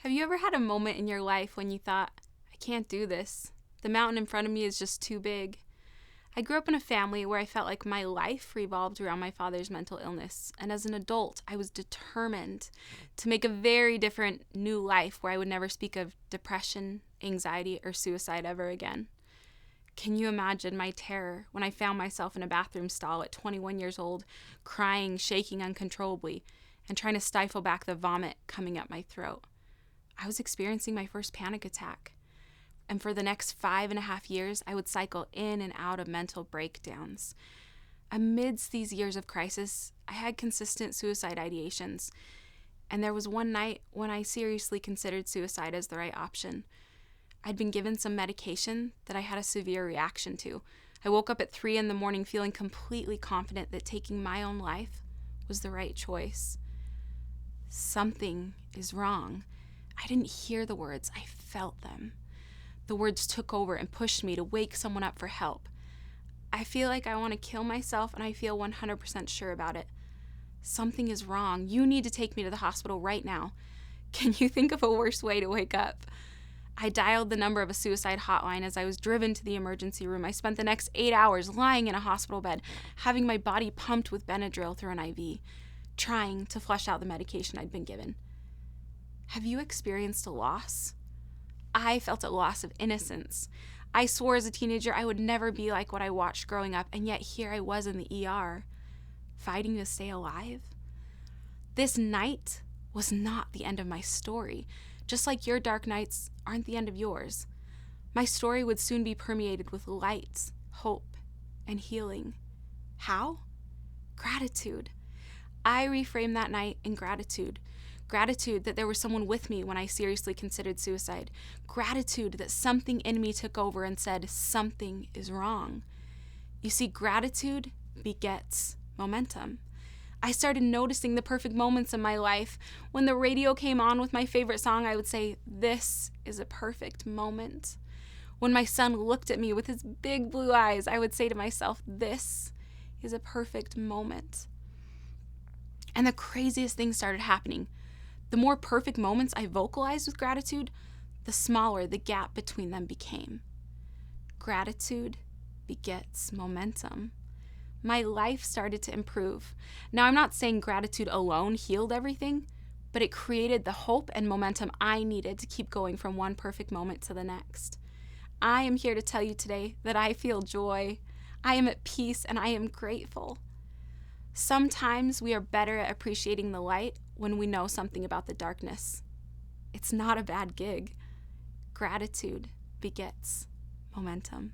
Have you ever had a moment in your life when you thought, I can't do this? The mountain in front of me is just too big. I grew up in a family where I felt like my life revolved around my father's mental illness. And as an adult, I was determined to make a very different new life where I would never speak of depression, anxiety, or suicide ever again. Can you imagine my terror when I found myself in a bathroom stall at 21 years old, crying, shaking uncontrollably, and trying to stifle back the vomit coming up my throat? I was experiencing my first panic attack. And for the next 5.5 years, I would cycle in and out of mental breakdowns. Amidst these years of crisis, I had consistent suicide ideations. And there was one night when I seriously considered suicide as the right option. I'd been given some medication that I had a severe reaction to. I woke up at 3 a.m. feeling completely confident that taking my own life was the right choice. Something is wrong. I didn't hear the words, I felt them. The words took over and pushed me to wake someone up for help. I feel like I want to kill myself, and I feel 100% sure about it. Something is wrong. You need to take me to the hospital right now. Can you think of a worse way to wake up? I dialed the number of a suicide hotline as I was driven to the emergency room. I spent the next 8 hours lying in a hospital bed, having my body pumped with Benadryl through an IV, trying to flush out the medication I'd been given. Have you experienced a loss? I felt a loss of innocence. I swore as a teenager I would never be like what I watched growing up, and yet here I was in the ER, fighting to stay alive. This night was not the end of my story, just like your dark nights aren't the end of yours. My story would soon be permeated with light, hope, and healing. How? Gratitude. I reframed that night in gratitude. Gratitude that there was someone with me when I seriously considered suicide. Gratitude that something in me took over and said, something is wrong. You see, gratitude begets momentum. I started noticing the perfect moments in my life. When the radio came on with my favorite song, I would say, this is a perfect moment. When my son looked at me with his big blue eyes, I would say to myself, this is a perfect moment. And the craziest things started happening. The more perfect moments I vocalized with gratitude, the smaller the gap between them became. Gratitude begets momentum. My life started to improve. Now, I'm not saying gratitude alone healed everything, but it created the hope and momentum I needed to keep going from one perfect moment to the next. I am here to tell you today that I feel joy, I am at peace, and I am grateful. Sometimes we are better at appreciating the light when we know something about the darkness. It's not a bad gig. Gratitude begets momentum.